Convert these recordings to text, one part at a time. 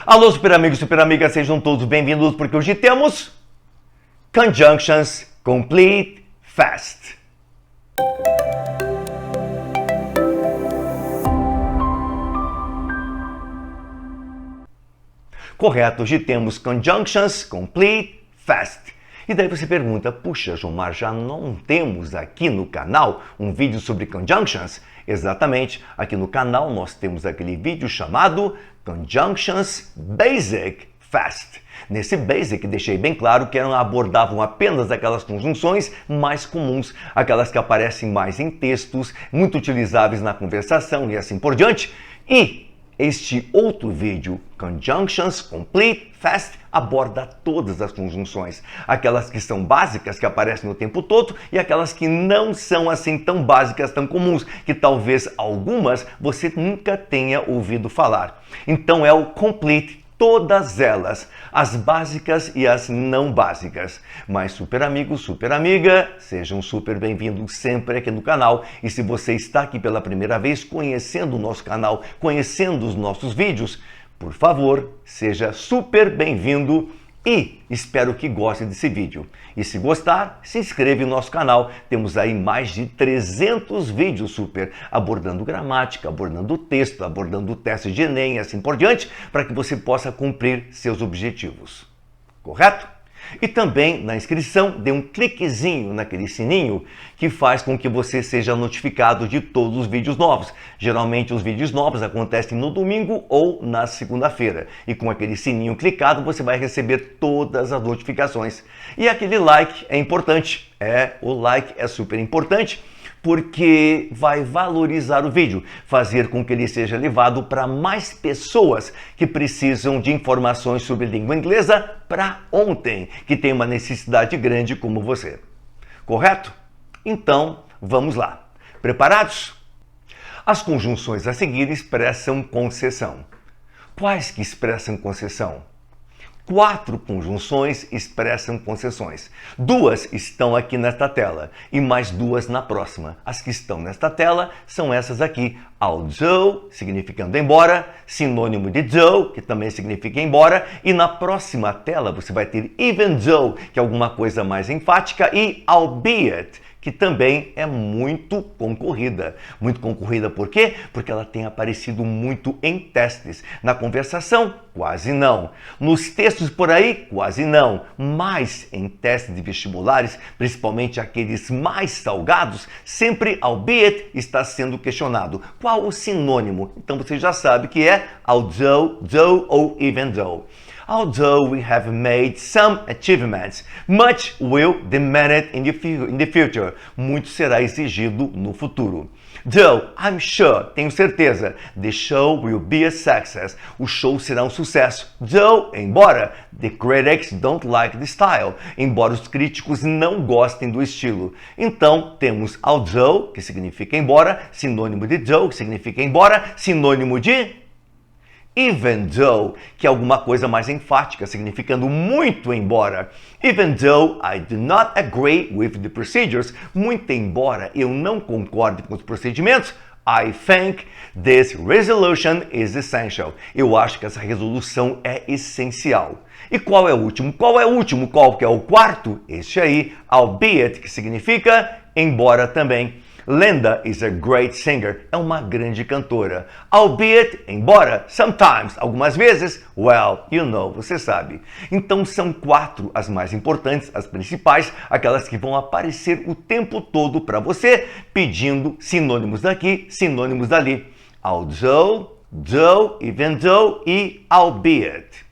Alô, super amigos, super amigas, sejam todos bem-vindos porque hoje temos Conjunctions Complete Fast. Correto, hoje temos Conjunctions Complete Fast. E daí você pergunta, puxa, Jomar, já não temos aqui no canal um vídeo sobre Conjunctions? Exatamente, aqui no canal nós temos aquele vídeo chamado Conjunctions Basic Fast. Nesse Basic deixei bem claro que abordavam apenas aquelas conjunções mais comuns, aquelas que aparecem mais em textos, muito utilizáveis na conversação e assim por diante. E este outro vídeo, Conjunctions Complete Fast, aborda todas as conjunções, aquelas que são básicas, que aparecem o tempo todo, e aquelas que não são assim tão básicas, tão comuns, que talvez algumas você nunca tenha ouvido falar. Então é o Complete, todas elas, as básicas e as não básicas. Mas super amigo, super amiga, sejam super bem-vindos sempre aqui no canal. E se você está aqui pela primeira vez conhecendo o nosso canal, conhecendo os nossos vídeos, por favor, seja super bem-vindo e espero que goste desse vídeo. E se gostar, se inscreve no nosso canal. Temos aí mais de 300 vídeos super, abordando gramática, abordando texto, abordando teste de Enem e assim por diante, para que você possa cumprir seus objetivos. Correto? E também na inscrição, dê um cliquezinho naquele sininho que faz com que você seja notificado de todos os vídeos novos. Geralmente os vídeos novos acontecem no domingo ou na segunda-feira. E com aquele sininho clicado você vai receber todas as notificações. E aquele like é importante. O like é super importante, porque vai valorizar o vídeo, fazer com que ele seja levado para mais pessoas que precisam de informações sobre língua inglesa para ontem, que tem uma necessidade grande como você. Correto? Então, vamos lá. Preparados? As conjunções a seguir expressam concessão. Quais que expressam concessão? 4 conjunções expressam concessões. 2 estão aqui nesta tela e mais 2 na próxima. As que estão nesta tela são essas aqui. Although, significando embora, sinônimo de though, que também significa embora, e na próxima tela você vai ter even though, que é alguma coisa mais enfática, e albeit, que também é muito concorrida. Muito concorrida por quê? Porque ela tem aparecido muito em testes. Na conversação, quase não. Nos textos por aí, quase não. Mas em testes de vestibulares, principalmente aqueles mais salgados, sempre albeit está sendo questionado. Qual o sinônimo? Então você já sabe que é although, though ou even though. Although we have made some achievements, much will be demanded in the future. Muito será exigido no futuro. Though I'm sure, tenho certeza, the show will be a success. O show será um sucesso. Though, embora, the critics don't like the style. Embora os críticos não gostem do estilo. Então, temos although, que significa embora, sinônimo de though, que significa embora, sinônimo de even though, que é alguma coisa mais enfática, significando muito embora. Even though I do not agree with the procedures, muito embora eu não concorde com os procedimentos, I think this resolution is essential. Eu acho que essa resolução é essencial. E qual é o último? Qual é o último? Qual que é o quarto? Este aí, albeit, que significa embora também. Linda is a great singer, é uma grande cantora. Albeit, embora, sometimes, algumas vezes, well, you know, você sabe. Então são 4 as mais importantes, as principais, aquelas que vão aparecer o tempo todo para você, pedindo sinônimos daqui, sinônimos dali. Although, though, even though e albeit.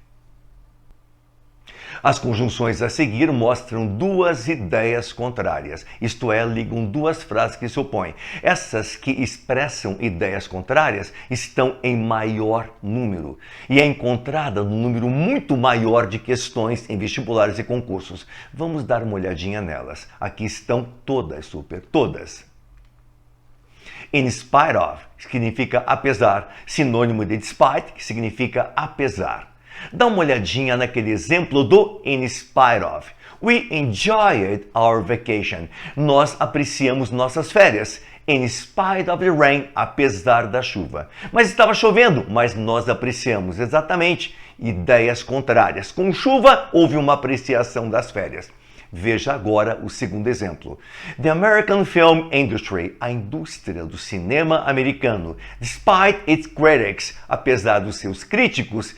As conjunções a seguir mostram 2 ideias contrárias, isto é, ligam 2 frases que se opõem. Essas que expressam ideias contrárias estão em maior número e é encontrada num número muito maior de questões em vestibulares e concursos. Vamos dar uma olhadinha nelas. Aqui estão todas, super, todas. In spite of significa apesar, sinônimo de despite, que significa apesar. Dá uma olhadinha naquele exemplo do in spite of. We enjoyed our vacation. Nós apreciamos nossas férias. In spite of the rain, apesar da chuva. Mas estava chovendo, mas nós apreciamos exatamente ideias contrárias. Com chuva, houve uma apreciação das férias. Veja agora o segundo exemplo. The American film industry, a indústria do cinema americano, despite its critics, apesar dos seus críticos,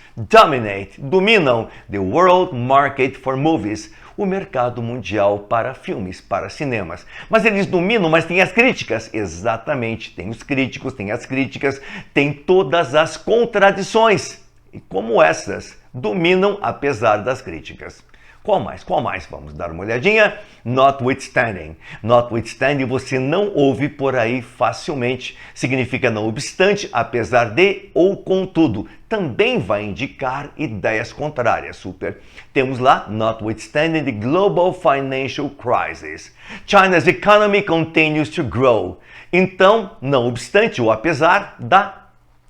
dominam the world market for movies, o mercado mundial para filmes, para cinemas. Mas eles dominam, mas tem as críticas. Exatamente, tem os críticos, tem as críticas, tem todas as contradições. E como essas dominam apesar das críticas. Qual mais? Qual mais? Vamos dar uma olhadinha. Notwithstanding. Notwithstanding você não ouve por aí facilmente. Significa não obstante, apesar de ou contudo. Também vai indicar ideias contrárias, super. Temos lá, notwithstanding the global financial crisis. China's economy continues to grow. Então, não obstante ou apesar da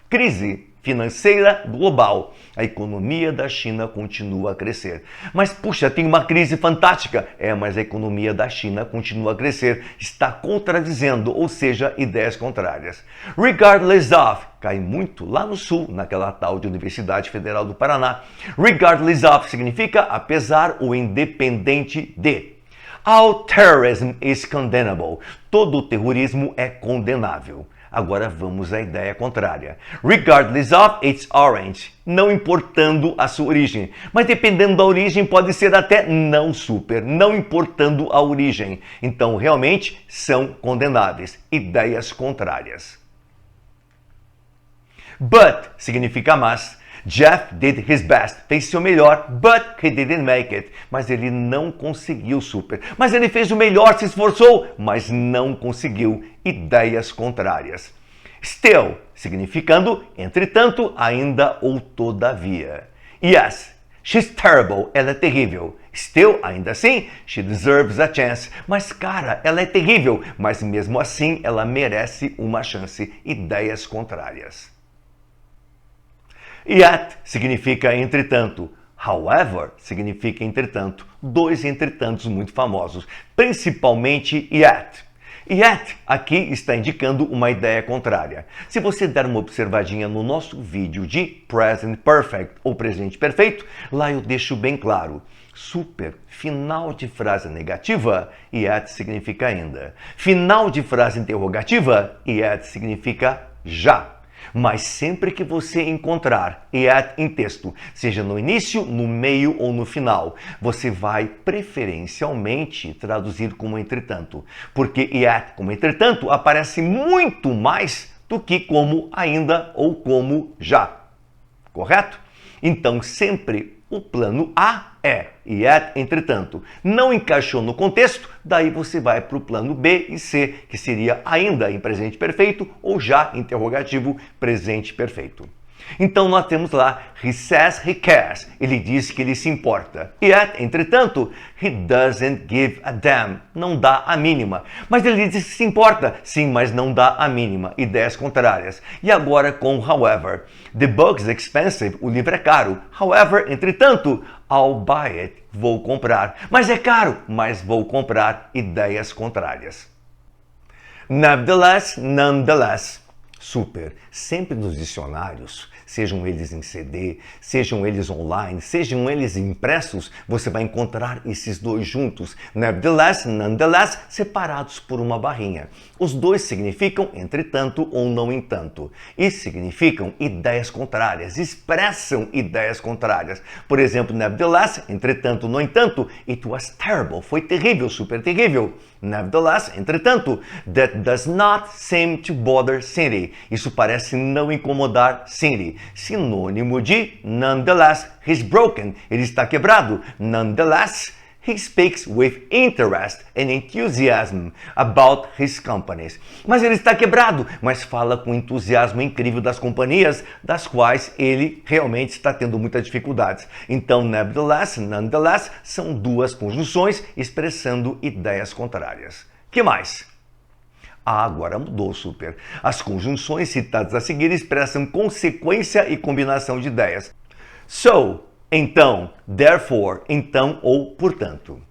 crise financeira global. A economia da China continua a crescer. Mas, puxa, tem uma crise fantástica. Mas a economia da China continua a crescer. Está contradizendo, ou seja, ideias contrárias. Regardless of, cai muito lá no sul, naquela tal de Universidade Federal do Paraná. Regardless of significa apesar ou independente de. All terrorism is condemnable. Todo terrorismo é condenável. Agora vamos à ideia contrária. Regardless of its origin, não importando a sua origem. Mas dependendo da origem pode ser até não super, não importando a origem. Então realmente são condenáveis. Ideias contrárias. But significa mas. Jeff did his best, fez seu melhor, but he didn't make it. Mas ele não conseguiu, super. Mas ele fez o melhor, se esforçou, mas não conseguiu. Ideias contrárias. Still, significando, entretanto, ainda ou todavia. Yes, she's terrible, ela é terrível. Still, ainda assim, she deserves a chance. Mas, cara, ela é terrível, mas mesmo assim ela merece uma chance. Ideias contrárias. Yet significa entretanto. However significa entretanto. Dois entretantos muito famosos, principalmente yet. Yet aqui está indicando uma ideia contrária. Se você der uma observadinha no nosso vídeo de Present Perfect ou Presente Perfeito, lá eu deixo bem claro. Super, final de frase negativa, yet significa ainda. Final de frase interrogativa, yet significa já. Mas sempre que você encontrar yet em texto, seja no início, no meio ou no final, você vai preferencialmente traduzir como entretanto. Porque yet como entretanto aparece muito mais do que como ainda ou como já. Correto? Então sempre o plano A é yet, entretanto. Não encaixou no contexto, daí você vai para o plano B e C, que seria ainda em presente perfeito ou já interrogativo presente perfeito. Então nós temos lá, he says he cares, ele diz que ele se importa. Yet, entretanto, he doesn't give a damn, não dá a mínima. Mas ele diz que se importa, sim, mas não dá a mínima. Ideias contrárias. E agora com however. The book is expensive, o livro é caro. However, entretanto, I'll buy it, vou comprar. Mas é caro, mas vou comprar. Ideias contrárias. Nevertheless, nonetheless. Super. Sempre nos dicionários, sejam eles em CD, sejam eles online, sejam eles impressos, você vai encontrar esses dois juntos. Nevertheless, nonetheless, separados por uma barrinha. Os dois significam entretanto ou não entanto. E significam ideias contrárias, expressam ideias contrárias. Por exemplo, nevertheless, entretanto, no entanto, it was terrible, foi terrível, super terrível. Nevertheless, entretanto, that does not seem to bother Cindy. Isso parece não incomodar Cindy. Sinônimo de nonetheless, he's broken. Ele está quebrado. Nonetheless, he speaks with interest and enthusiasm about his companies. Mas ele está quebrado, mas fala com entusiasmo incrível das companhias das quais ele realmente está tendo muitas dificuldades. Então, nevertheless, nonetheless, são duas conjunções expressando ideias contrárias. Que mais? Agora mudou, super. As conjunções citadas a seguir expressam consequência e combinação de ideias. So, então, therefore, então ou portanto.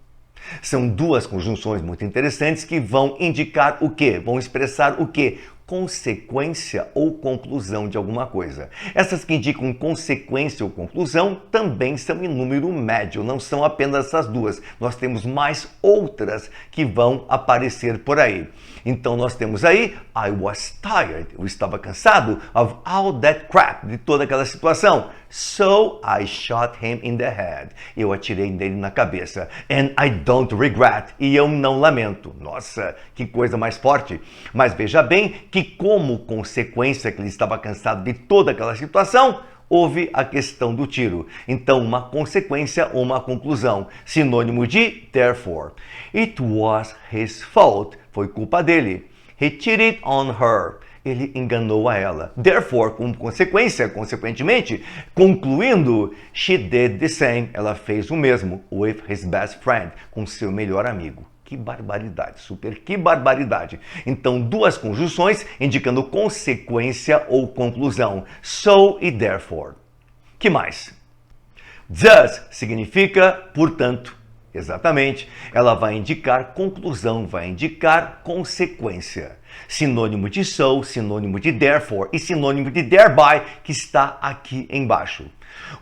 São duas conjunções muito interessantes que vão indicar o quê? Vão expressar o quê? Consequência ou conclusão de alguma coisa. Essas que indicam consequência ou conclusão também são em número médio, não são apenas essas duas. Nós temos mais outras que vão aparecer por aí. Então nós temos aí, I was tired, eu estava cansado of all that crap, de toda aquela situação. So I shot him in the head. Eu atirei nele na cabeça. And I don't regret. E eu não lamento. Nossa, que coisa mais forte. Mas veja bem que como consequência que ele estava cansado de toda aquela situação, houve a questão do tiro. Então, uma consequência ou uma conclusão. Sinônimo de therefore. It was his fault. Foi culpa dele. He cheated on her. Ele enganou a ela. Therefore, como consequência, consequentemente, concluindo, she did the same. Ela fez o mesmo with his best friend, com seu melhor amigo. Que barbaridade, super, que barbaridade. Então, duas conjunções indicando consequência ou conclusão. So e therefore. Que mais? Thus significa, portanto. Exatamente. Ela vai indicar conclusão, vai indicar consequência. Sinônimo de so, sinônimo de therefore e sinônimo de thereby, que está aqui embaixo.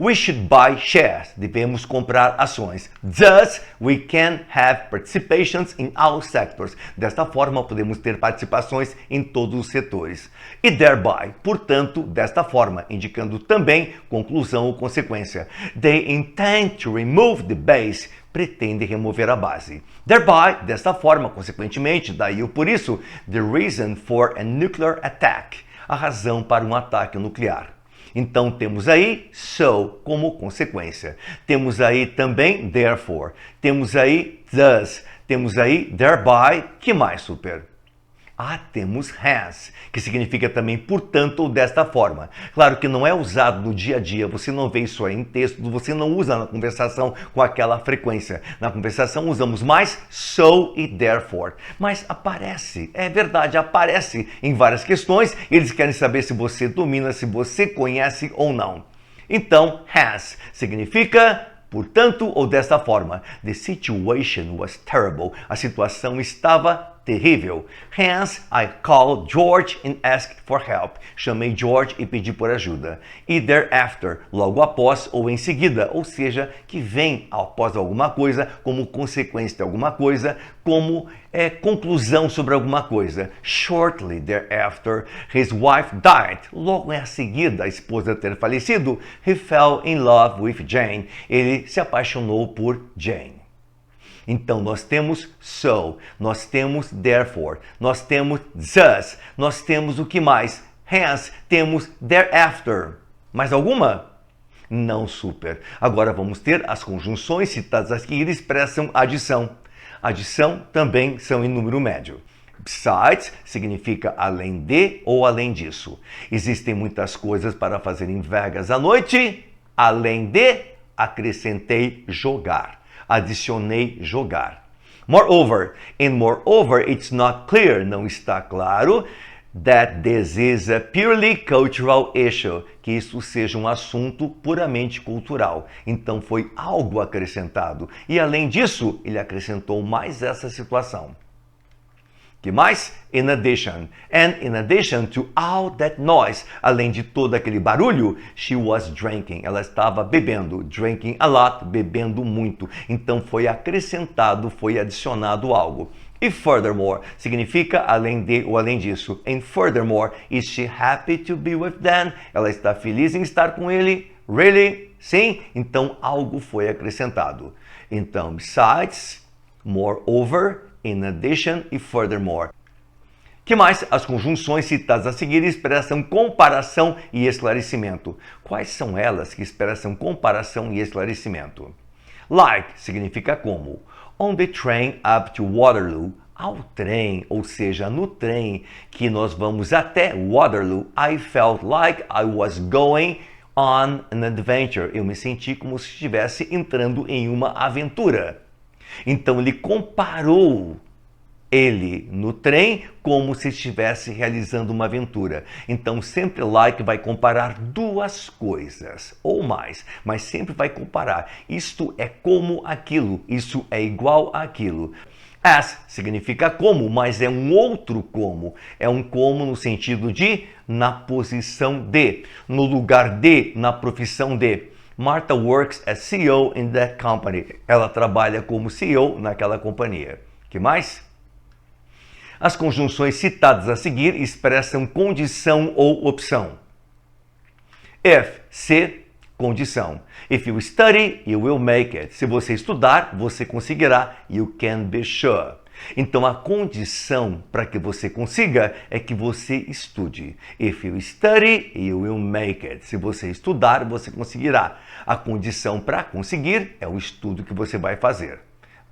We should buy shares. Devemos comprar ações. Thus, we can have participations in all sectors. Desta forma, podemos ter participações em todos os setores. E thereby, portanto, desta forma, indicando também conclusão ou consequência. They intend to remove the base. Pretende remover a base. Thereby, desta forma, consequentemente, daí o por isso, the reason for a nuclear attack. A razão para um ataque nuclear. Então temos aí so como consequência. Temos aí também therefore. Temos aí thus. Temos aí thereby. Que mais, super? Temos has, que significa também portanto ou desta forma. Claro que não é usado no dia a dia, você não vê isso aí em texto, você não usa na conversação com aquela frequência. Na conversação usamos mais so e therefore. Mas aparece, é verdade, aparece em várias questões. Eles querem saber se você domina, se você conhece ou não. Então, has significa portanto ou desta forma. The situation was terrible. A situação estava terrível. Hence, I called George and asked for help. Chamei George e pedi por ajuda. E thereafter, logo após ou em seguida, ou seja, que vem após alguma coisa, como consequência de alguma coisa, como conclusão sobre alguma coisa. Shortly thereafter, his wife died. Logo a seguir da esposa ter falecido, he fell in love with Jane. Ele se apaixonou por Jane. Então, nós temos so, nós temos therefore, nós temos thus, nós temos o que mais? Hence, temos thereafter. Mais alguma? Não, super. Agora vamos ter as conjunções citadas aqui que expressam adição. Adição também são em número médio. Besides significa além de ou além disso. Existem muitas coisas para fazer em Vegas à noite. Além de, acrescentei jogar. Adicionei jogar. Moreover, and moreover, it's not clear, não está claro, that this is a purely cultural issue, que isso seja um assunto puramente cultural. Então foi algo acrescentado. E além disso, ele acrescentou mais essa situação. Que mais? In addition. And in addition to all that noise, além de todo aquele barulho, she was drinking. Ela estava bebendo. Drinking a lot, bebendo muito. Então foi acrescentado, foi adicionado algo. E furthermore, significa além de ou além disso. And furthermore, is she happy to be with Dan? Ela está feliz em estar com ele? Really? Sim? Então algo foi acrescentado. Então, besides, moreover, in addition e furthermore. Que mais? As conjunções citadas a seguir expressam comparação e esclarecimento. Quais são elas que expressam comparação e esclarecimento? Like significa como. On the train up to Waterloo. Ao trem, ou seja, no trem que nós vamos até Waterloo, I felt like I was going on an adventure. Eu me senti como se estivesse entrando em uma aventura. Então ele comparou ele no trem como se estivesse realizando uma aventura. Então sempre like vai comparar duas coisas ou mais, mas sempre vai comparar. Isto é como aquilo, isso é igual àquilo. As significa como, mas é um outro como. É um como no sentido de na posição de, no lugar de, na profissão de. Martha works as CEO in that company. Ela trabalha como CEO naquela companhia. Que mais? As conjunções citadas a seguir expressam condição ou opção. If, se, condição. If you study, you will make it. Se você estudar, você conseguirá. You can be sure. Então a condição para que você consiga é que você estude. If you study, you will make it. Se você estudar, você conseguirá. A condição para conseguir é o estudo que você vai fazer.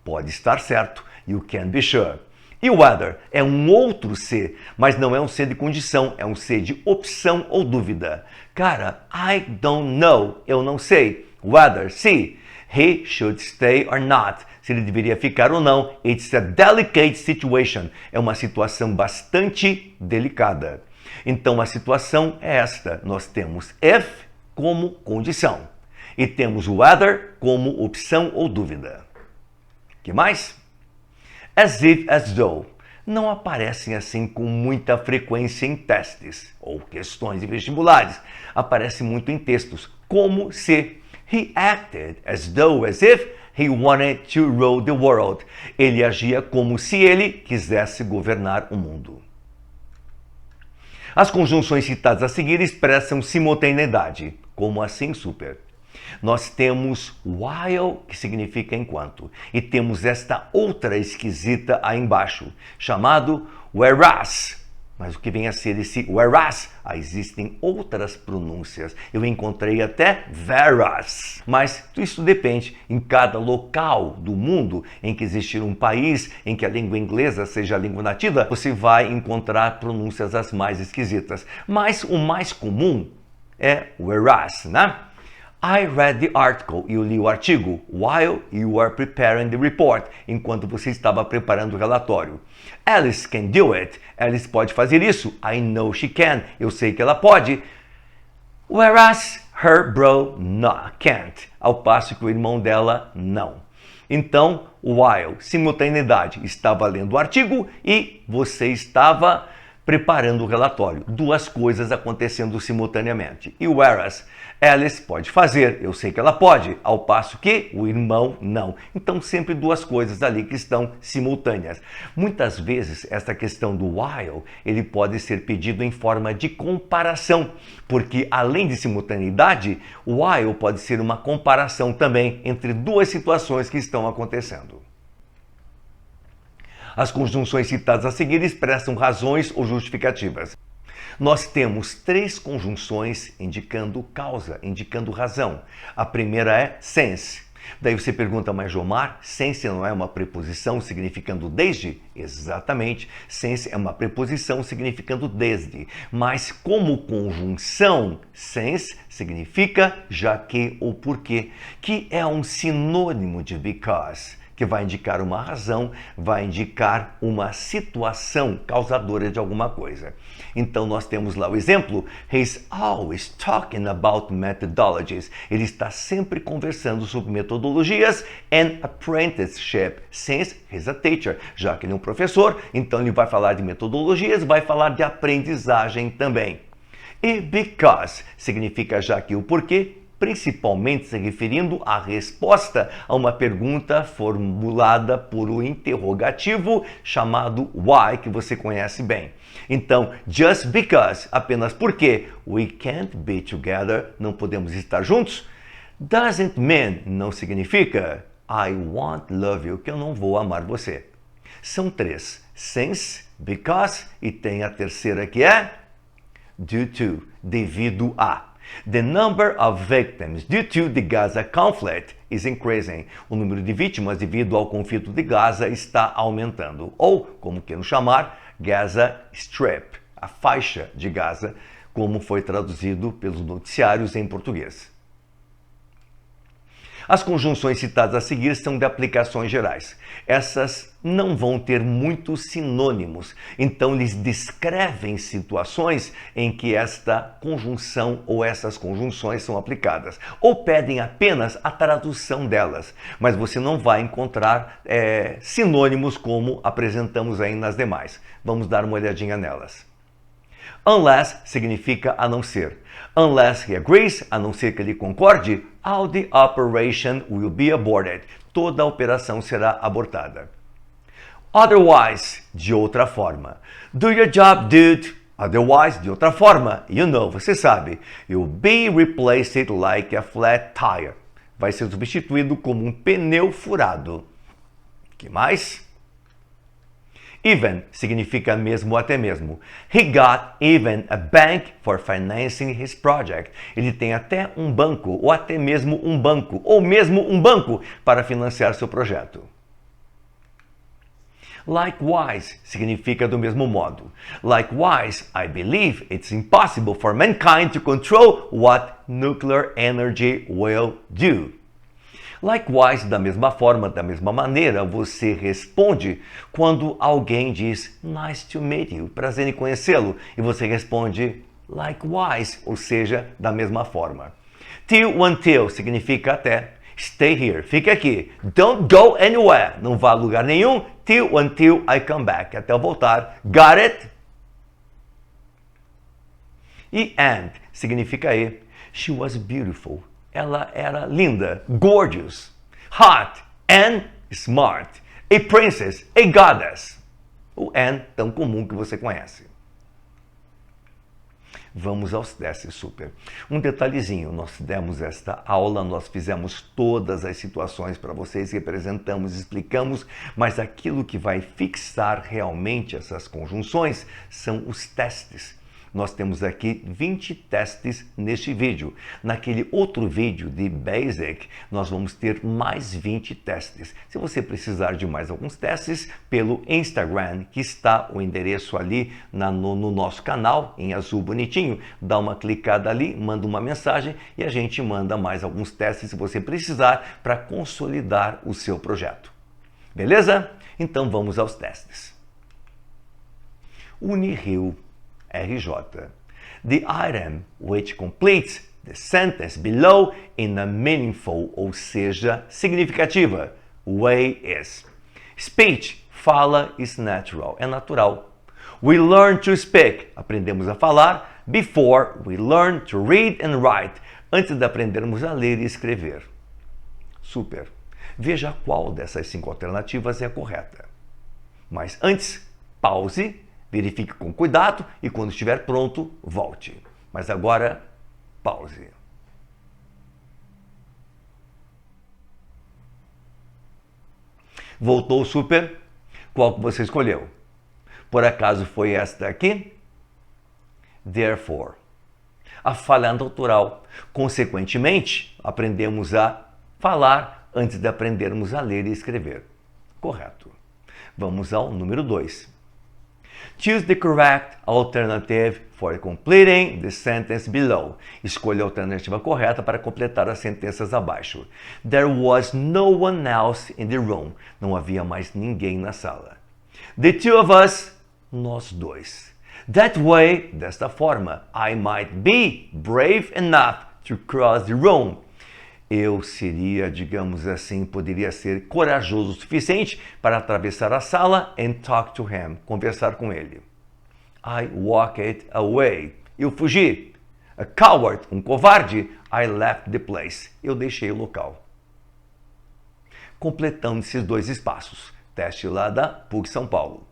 Pode estar certo. You can be sure. E o whether é um outro se, mas não é um se de condição, é um se de opção ou dúvida. Cara, I don't know, eu não sei. Whether, se, he should stay or not, se ele deveria ficar ou não. It's a delicate situation, é uma situação bastante delicada. Então a situação é esta, nós temos if como condição e temos whether como opção ou dúvida. Que mais? As if, as though, não aparecem assim com muita frequência em testes ou questões de vestibulares. Aparecem muito em textos, como se. He acted as though, as if he wanted to rule the world. Ele agia como se ele quisesse governar o mundo. As conjunções citadas a seguir expressam simultaneidade, como assim super. Nós temos while, que significa enquanto, e temos esta outra esquisita aí embaixo, chamado whereas. Mas o que vem a ser esse whereas? Existem outras pronúncias. Eu encontrei até whereas. Mas isso depende. Em cada local do mundo em que existir um país em que a língua inglesa seja a língua nativa, você vai encontrar pronúncias as mais esquisitas. Mas o mais comum é whereas, né? I read the article, eu li o artigo, while you were preparing the report, enquanto você estava preparando o relatório. Alice can do it, Alice pode fazer isso. I know she can, eu sei que ela pode. Whereas her bro can't, ao passo que o irmão dela não. Então, while, simultaneidade, estava lendo o artigo e você estava preparando o relatório. Duas coisas acontecendo simultaneamente. E whereas Alice pode fazer, eu sei que ela pode, ao passo que o irmão não. Então sempre duas coisas ali que estão simultâneas. Muitas vezes esta questão do while, ele pode ser pedido em forma de comparação, porque além de simultaneidade, o while pode ser uma comparação também entre duas situações que estão acontecendo. As conjunções citadas a seguir expressam razões ou justificativas. Nós temos três conjunções indicando causa, indicando razão. A primeira é since. Daí você pergunta, mas Jomar, since não é uma preposição significando desde? Exatamente, since é uma preposição significando desde. Mas como conjunção, since significa já que ou porque, que é um sinônimo de because, que vai indicar uma razão, vai indicar uma situação causadora de alguma coisa. Então nós temos lá o exemplo, he's always talking about methodologies. Ele está sempre conversando sobre metodologias and apprenticeship, since he's a teacher. Já que ele é um professor, então ele vai falar de metodologias, vai falar de aprendizagem também. E because significa já que o porquê, principalmente se referindo à resposta a uma pergunta formulada por um interrogativo chamado why, que você conhece bem. Então, just because, apenas porque we can't be together, não podemos estar juntos, doesn't mean, não significa I won't love you, que eu não vou amar você. São três, since, because e tem a terceira que é due to, devido a. The number of victims due to the Gaza conflict is increasing. O número de vítimas devido ao conflito de Gaza está aumentando. Ou, como queiram chamar, Gaza Strip, a faixa de Gaza, como foi traduzido pelos noticiários em português. As conjunções citadas a seguir são de aplicações gerais. Essas não vão ter muitos sinônimos, então eles descrevem situações em que esta conjunção ou essas conjunções são aplicadas, ou pedem apenas a tradução delas, mas você não vai encontrar sinônimos como apresentamos aí nas demais. Vamos dar uma olhadinha nelas. Unless significa a não ser. Unless he agrees, a não ser que ele concorde, all the operation will be aborted. Toda a operação será abortada. Otherwise, de outra forma. Do your job, dude. Otherwise, de outra forma. You know, você sabe. You'll be replaced like a flat tire. Vai ser substituído como um pneu furado. Que mais? Even significa mesmo ou até mesmo. He got even a bank for financing his project. Ele tem até um banco, ou até mesmo um banco, ou mesmo um banco para financiar seu projeto. Likewise significa do mesmo modo. Likewise, I believe it's impossible for mankind to control what nuclear energy will do. Likewise, da mesma forma, da mesma maneira, você responde quando alguém diz nice to meet you, prazer em conhecê-lo, e você responde likewise, ou seja, da mesma forma. Till until significa até. Stay here, fique aqui. Don't go anywhere, não vá a lugar nenhum. Till until I come back, até eu voltar. Got it? E and significa e. She was beautiful. Ela era linda, gorgeous, hot, and smart. A princess, a goddess. O and tão comum que você conhece. Vamos aos testes super. Um detalhezinho, nós demos esta aula, nós fizemos todas as situações para vocês, representamos, explicamos, mas aquilo que vai fixar realmente essas conjunções são os testes. Nós temos aqui 20 testes neste vídeo. Naquele outro vídeo de Basic, nós vamos ter mais 20 testes. Se você precisar de mais alguns testes, pelo Instagram, que está o endereço ali no nosso canal, em azul bonitinho, dá uma clicada ali, manda uma mensagem e a gente manda mais alguns testes se você precisar para consolidar o seu projeto. Beleza? Então vamos aos testes. Unirio RJ. The item which completes the sentence below in a meaningful, ou seja, significativa, way is. Speech, fala, is natural, é natural. We learn to speak, aprendemos a falar, before we learn to read and write, antes de aprendermos a ler e escrever. Super. Veja qual dessas 5 alternativas é a correta. Mas antes, pause, verifique com cuidado e quando estiver pronto, volte. Mas agora, pause. Voltou, super? Qual que você escolheu? Por acaso foi esta aqui? Therefore. A falha natural. Consequentemente, aprendemos a falar antes de aprendermos a ler e escrever. Correto. Vamos ao número 2. Choose the correct alternative for completing the sentence below. Escolha a alternativa correta para completar as sentenças abaixo. There was no one else in the room. Não havia mais ninguém na sala. The two of us, nós dois. That way, desta forma, I might be brave enough to cross the room. Eu seria, digamos assim, poderia ser corajoso o suficiente para atravessar a sala and talk to him, conversar com ele. I walked away. Eu fugi. A coward, um covarde. I left the place. Eu deixei o local. Completando esses 2 espaços. Teste lá da PUC São Paulo.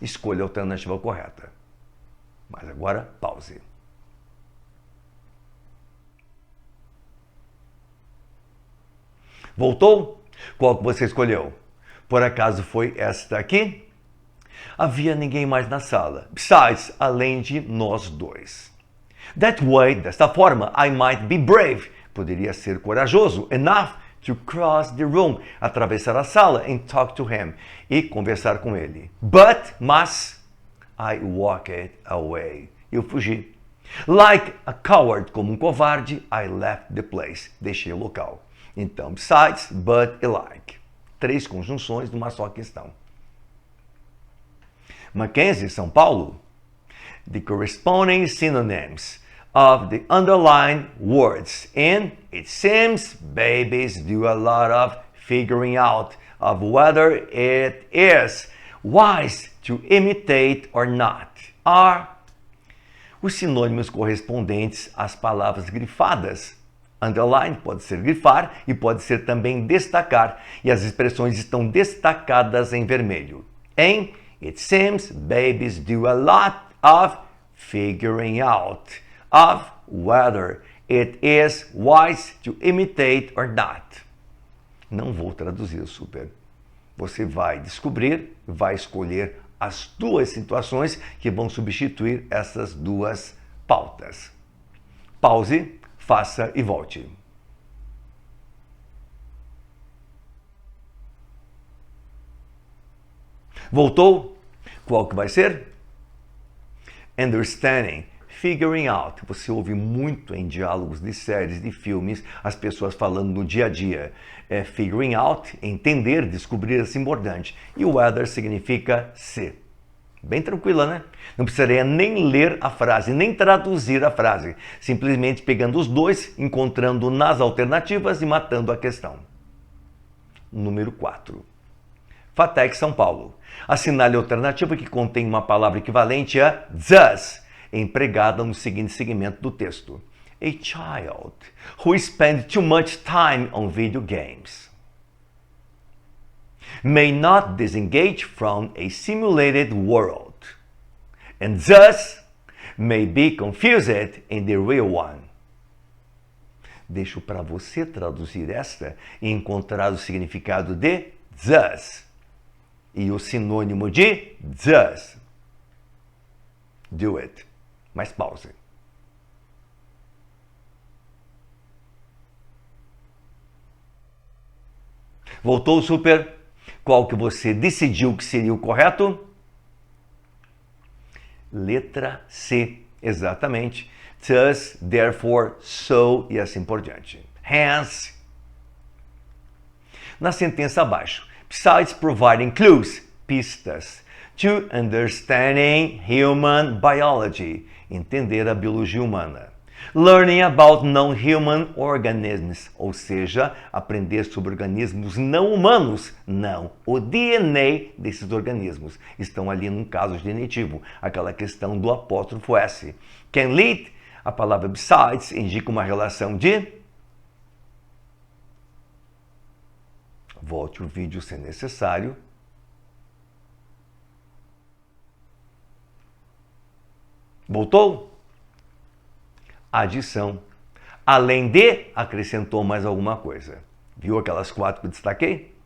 Escolha a alternativa correta. Mas agora, pause. Voltou? Qual que você escolheu? Por acaso foi esta aqui? Havia ninguém mais na sala. Besides, além de nós dois. That way, desta forma, I might be brave. Poderia ser corajoso enough to cross the room. Atravessar a sala and talk to him. E conversar com ele. Mas, I walked away. Eu fugi. Like a coward, como um covarde, I left the place. Deixei o local. Então, besides, but e like. 3 conjunções numa só questão. Mackenzie, São Paulo. The corresponding synonyms of the underlined words in it seems babies do a lot of figuring out of whether it is wise to imitate or not are os sinônimos correspondentes às palavras grifadas. Underline pode ser grifar e pode ser também destacar, e as expressões estão destacadas em vermelho. Em it seems babies do a lot of figuring out of whether it is wise to imitate or not. Não vou traduzir, super. Você vai descobrir, vai escolher as 2 situações que vão substituir essas 2 pautas. Pause, faça e volte. Voltou? Qual que vai ser? Understanding, figuring out. Você ouve muito em diálogos de séries, de filmes, as pessoas falando no dia a dia. Figuring out, entender, descobrir esse mordante. E o whether significa se. Bem tranquila, né? Não precisaria nem ler a frase, nem traduzir a frase. Simplesmente pegando os 2, encontrando nas alternativas e matando a questão. Número 4. FATEC São Paulo. Assinale a alternativa que contém uma palavra equivalente a does, empregada no seguinte segmento do texto. A child who spends too much time on video games may not disengage from a simulated world and thus may be confused in the real one. Deixo para você traduzir esta e encontrar o significado de thus e o sinônimo de does. Do it. Mais pause. Voltou, super? Qual que você decidiu que seria o correto? Letra C, exatamente. Thus, therefore, so e assim por diante. Hence. Na sentença abaixo. Besides providing clues, pistas, to understanding human biology, entender a biologia humana. Learning about non-human organisms, ou seja, aprender sobre organismos não humanos, não, o DNA desses organismos. Estão ali num caso genitivo, aquela questão do apóstrofo S. Can lead, a palavra besides indica uma relação de... Volte o vídeo se necessário. Voltou? Adição. Além de, acrescentou mais alguma coisa. Viu aquelas 4 que eu destaquei?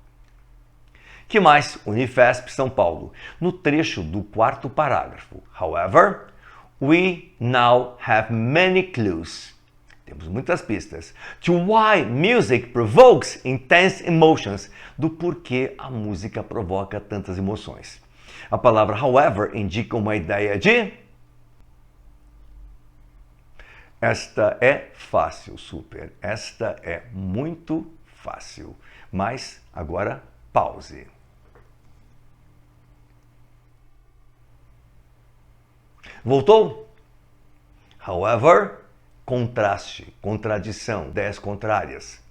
Que mais? Unifesp São Paulo. No trecho do 4º parágrafo. However, we now have many clues. Temos muitas pistas. To why music provokes intense emotions. Do porquê a música provoca tantas emoções. A palavra however indica uma ideia de... Esta é fácil, super. Esta é muito fácil. Mas agora pause. Voltou? However, contraste, contradição, 10 contrárias.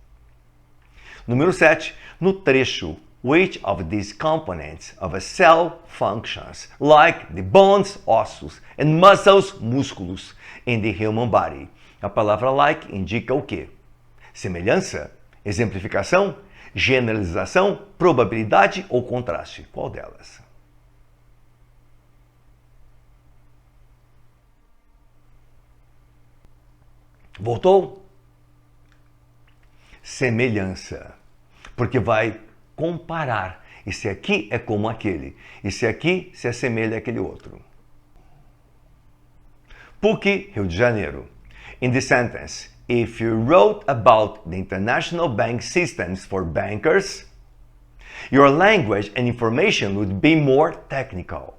Número 7. No trecho, which of these components of a cell functions like the bones, ossos, and muscles, músculos, in the human body? A palavra like indica o quê? Semelhança? Exemplificação? Generalização? Probabilidade ou contraste? Qual delas? Voltou? Semelhança. Porque vai comparar. Esse aqui é como aquele. Esse aqui se assemelha àquele outro. PUC, Rio de Janeiro. In the sentence, if you wrote about the international bank systems for bankers, your language and information would be more technical.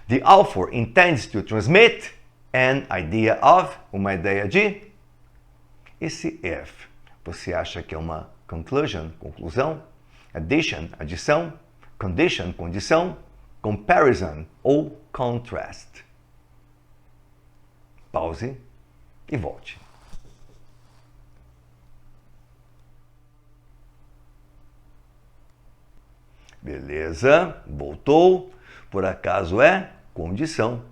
The author intends to transmit An idea of, uma ideia de. Esse if, você acha que é uma conclusion, conclusão? Addition, adição? Condition, condição? Comparison ou contrast? Pause e volte. Beleza, voltou. Por acaso é condição.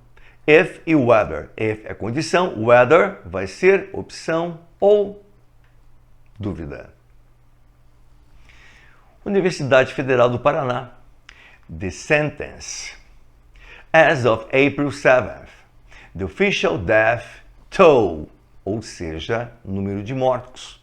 If e whether. If é condição, whether vai ser opção ou dúvida. Universidade Federal do Paraná. The sentence. As of April 7th, the official death toll, ou seja, número de mortos,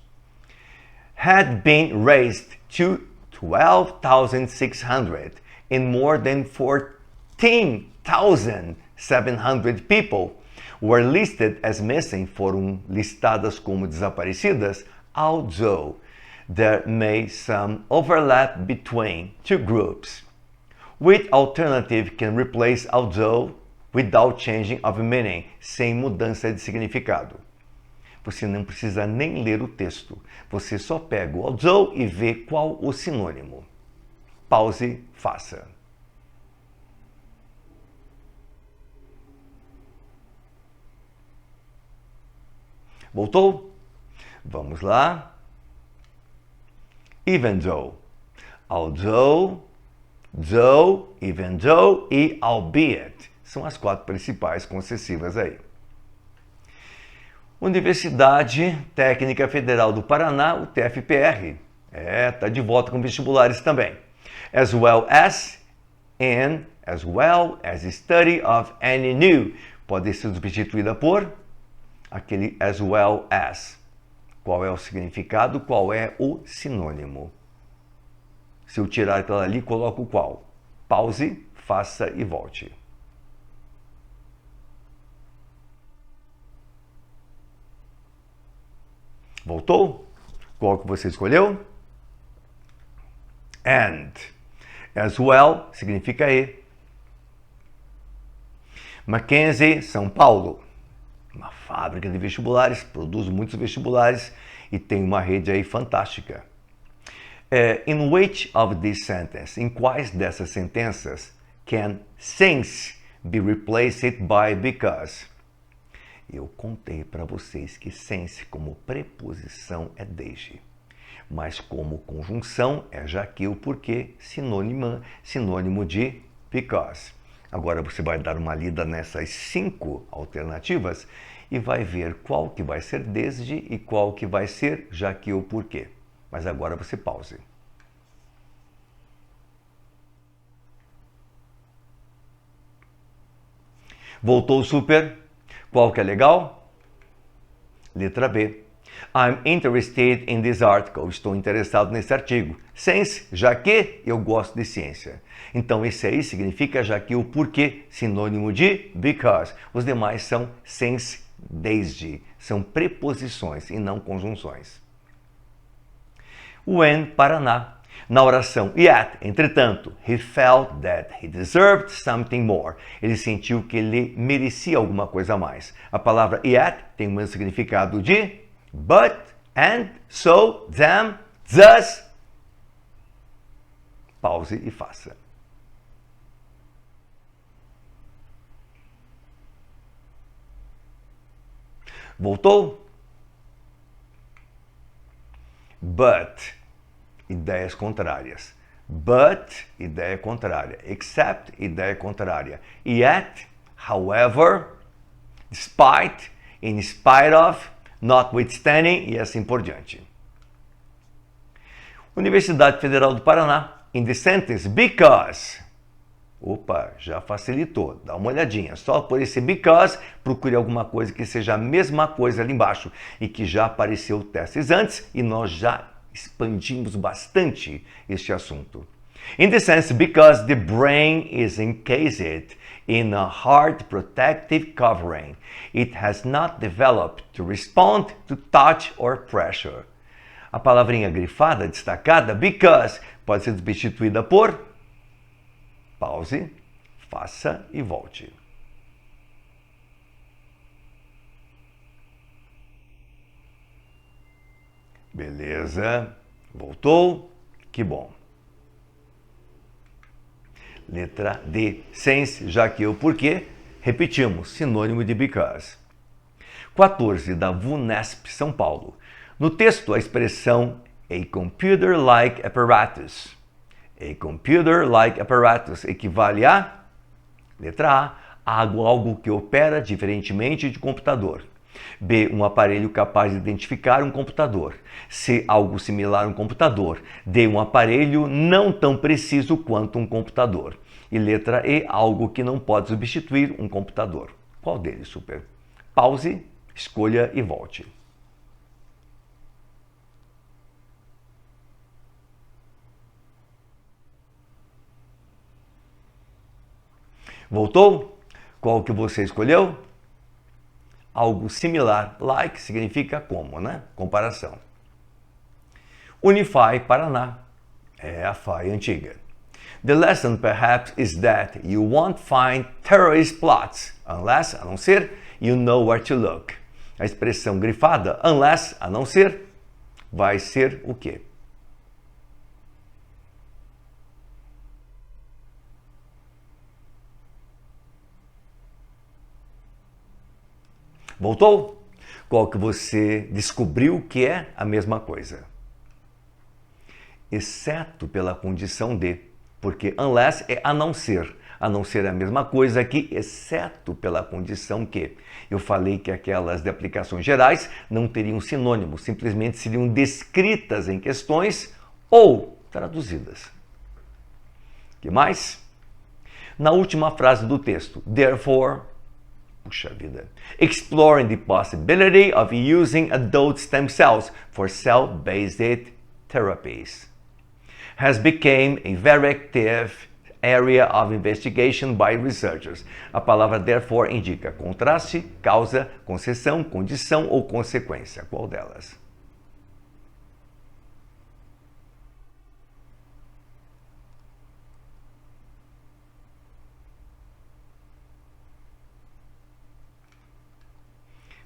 had been raised to 12,600 and more than 14,700 people were listed as missing, foram listadas como desaparecidas, although there may some overlap between two groups. Which alternative can replace although without changing of meaning, sem mudança de significado? Você não precisa nem ler o texto. Você só pega o although e vê qual o sinônimo. Pause, faça. Voltou? Vamos lá. Even though. Although, though, even though e albeit. São as quatro principais concessivas aí. Universidade Técnica Federal do Paraná, o TFPR. Tá de volta com vestibulares também. As well as study of any new. Pode ser substituída por aquele as well as. Qual é o significado? Qual é o sinônimo? Se eu tirar aquela ali, coloco qual? Pause, faça e volte. Voltou? Qual que você escolheu? And. As well significa e. Mackenzie, São Paulo. Uma fábrica de vestibulares, produz muitos vestibulares e tem uma rede aí fantástica. In which of these sentences, em quais dessas sentenças, can since be replaced by because? Eu contei para vocês que since como preposição é desde, mas como conjunção é já que o porquê, sinônimo de because. Agora você vai dar uma lida nessas 5 alternativas e vai ver qual que vai ser desde e qual que vai ser já que o porquê. Mas agora você pause. Voltou super? Qual que é legal? Letra B. I'm interested in this article. Estou interessado nesse artigo. Since, já que eu gosto de ciência. Então esse aí significa já que o porquê, sinônimo de because. Os demais são since, desde. São preposições e não conjunções. When, Paraná. Na oração yet, entretanto, he felt that he deserved something more. Ele sentiu que ele merecia alguma coisa a mais. A palavra yet tem o mesmo significado de but, and, so, them, thus. Pause e faça. Voltou? But, ideias contrárias. But, ideia contrária. Except, ideia contrária. Yet, however, despite, in spite of, notwithstanding e assim por diante. Universidade Federal do Paraná. In the sentence, because. Opa, já facilitou. Dá uma olhadinha. Só por esse because, procure alguma coisa que seja a mesma coisa ali embaixo e que já apareceu testes antes e nós já expandimos bastante este assunto. In the sense, because the brain is encased in a hard protective covering, it has not developed to respond to touch or pressure. A palavrinha grifada, destacada, because, pode ser substituída por pause, faça e volte. Beleza. Voltou? Que bom. Letra D, since, já que o porquê, repetimos, sinônimo de because. 14, da VUNESP, São Paulo. No texto, a expressão a computer-like apparatus. A computer-like apparatus equivale a, letra A, algo que opera diferentemente de computador. B, um aparelho capaz de identificar um computador. C, algo similar a um computador. D, um aparelho não tão preciso quanto um computador. E letra E, algo que não pode substituir um computador. Qual deles, super? Pause, escolha e volte. Voltou? Qual que você escolheu? Algo similar. Like significa como, né? Comparação. Unify, Paraná. É a FAI antiga. The lesson perhaps is that you won't find terrorist plots unless, a não ser, you know where to look. A expressão grifada, unless, a não ser, vai ser o quê? Voltou? Qual que você descobriu que é a mesma coisa? Exceto pela condição de, porque unless é a não ser. A não ser a mesma coisa aqui, exceto pela condição que. Eu falei que aquelas de aplicações gerais não teriam sinônimo, simplesmente seriam descritas em questões ou traduzidas. Que mais? Na última frase do texto, therefore, puxa vida, exploring the possibility of using adult stem cells for cell-based therapies has become a very active area of investigation by researchers. A palavra therefore indica contraste, causa, concessão, condição ou consequência. Qual delas?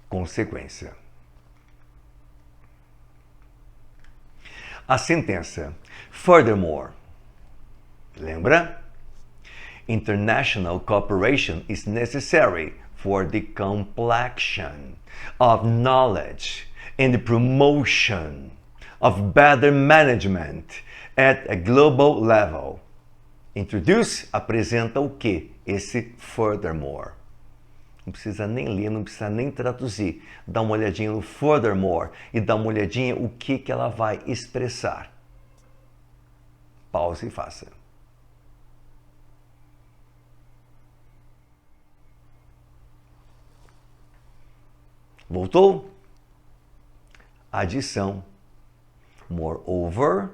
Consequência. A sentença. Furthermore. Lembra? International cooperation is necessary for the completion of knowledge and the promotion of better management at a global level. Introduce apresenta o que? Esse furthermore. Não precisa nem ler, não precisa nem traduzir. Dá uma olhadinha no furthermore e dá uma olhadinha o que ela vai expressar. Pause e faça. Voltou? Adição. Moreover,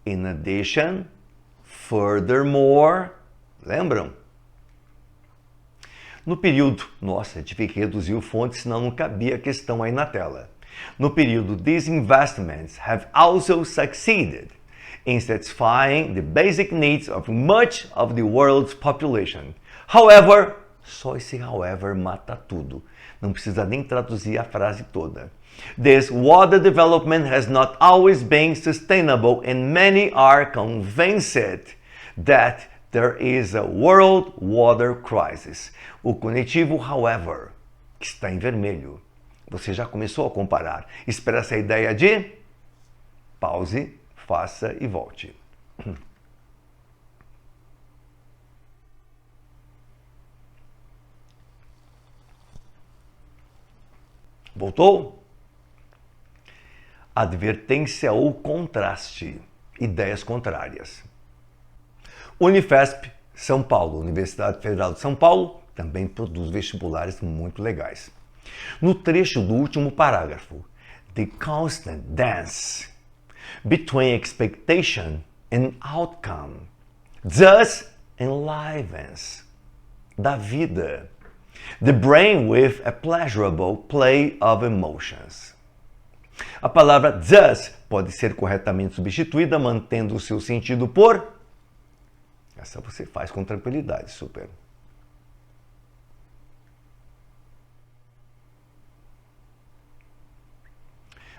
in addition, furthermore. Lembram? No período, nossa, tive que reduzir o fonte, senão não cabia a questão aí na tela. No período, these investments have also succeeded in satisfying the basic needs of much of the world's population. However, só esse however mata tudo. Não precisa nem traduzir a frase toda. This water development has not always been sustainable and many are convinced that there is a world water crisis. O conectivo, however, que está em vermelho. Você já começou a comparar. Expressa a ideia de pause, faça e volte. Voltou? Advertência ou contraste. Ideias contrárias. Unifesp, São Paulo, Universidade Federal de São Paulo, também produz vestibulares muito legais. No trecho do último parágrafo, the constant dance between expectation and outcome thus enlivens da vida. The brain with a pleasurable play of emotions. A palavra thus pode ser corretamente substituída mantendo o seu sentido por... Essa você faz com tranquilidade, super.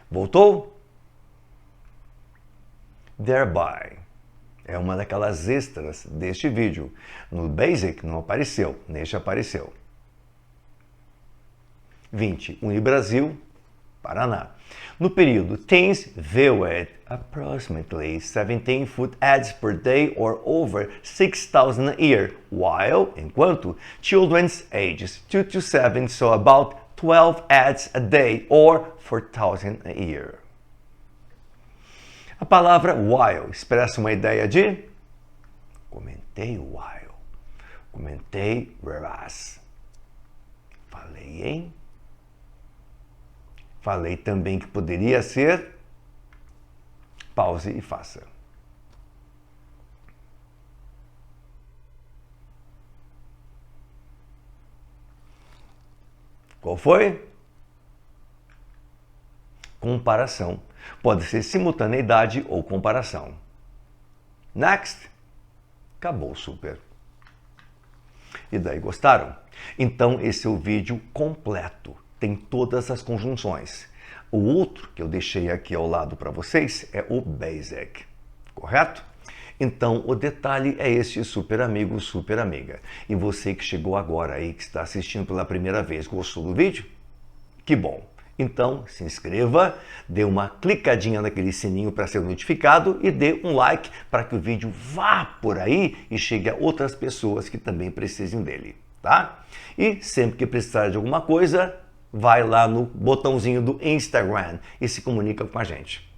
Voltou? thereby. É uma daquelas extras deste vídeo. No Basic não apareceu, neste apareceu. 20. Unibrasil, Paraná. No período, teens viewed approximately 17 food ads per day or over 6,000 a year, while, enquanto, children's ages 2 to 7 saw about 12 ads a day or 4,000 a year. A palavra while expressa uma ideia de comentei while, comentei whereas. Falei em. Falei também que poderia ser. Pause e faça. Qual foi? Comparação. Pode ser simultaneidade ou comparação. Next. Acabou, super. E daí, gostaram? Então, esse é o vídeo completo. Tem todas as conjunções. O outro que eu deixei aqui ao lado para vocês é o Basic, correto? Então, o detalhe é este, super amigo, super amiga. E você que chegou agora aí, que está assistindo pela primeira vez, gostou do vídeo? Que bom! Então, se inscreva, dê uma clicadinha naquele sininho para ser notificado e dê um like para que o vídeo vá por aí e chegue a outras pessoas que também precisem dele, tá? E sempre que precisar de alguma coisa, vai lá no botãozinho do Instagram e se comunica com a gente.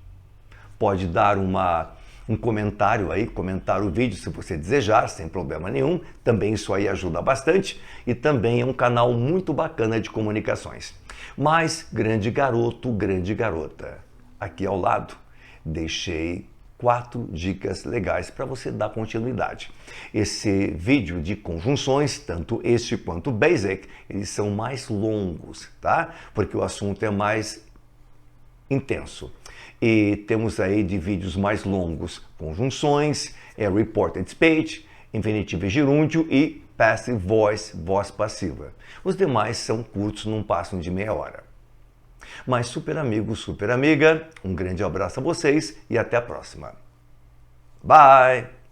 Pode dar um comentário aí, comentar o vídeo se você desejar, sem problema nenhum. Também isso aí ajuda bastante e também é um canal muito bacana de comunicações. Mas, grande garoto, grande garota, aqui ao lado deixei 4 dicas legais para você dar continuidade. Esse vídeo de conjunções, tanto este quanto o Basic, eles são mais longos, tá? Porque o assunto é mais intenso. E temos aí de vídeos mais longos, conjunções, reported speech, infinitivo e gerúndio e passive voice, voz passiva. Os demais são curtos, não passam de meia hora. Mas super amigo, super amiga, um grande abraço a vocês e até a próxima. Bye!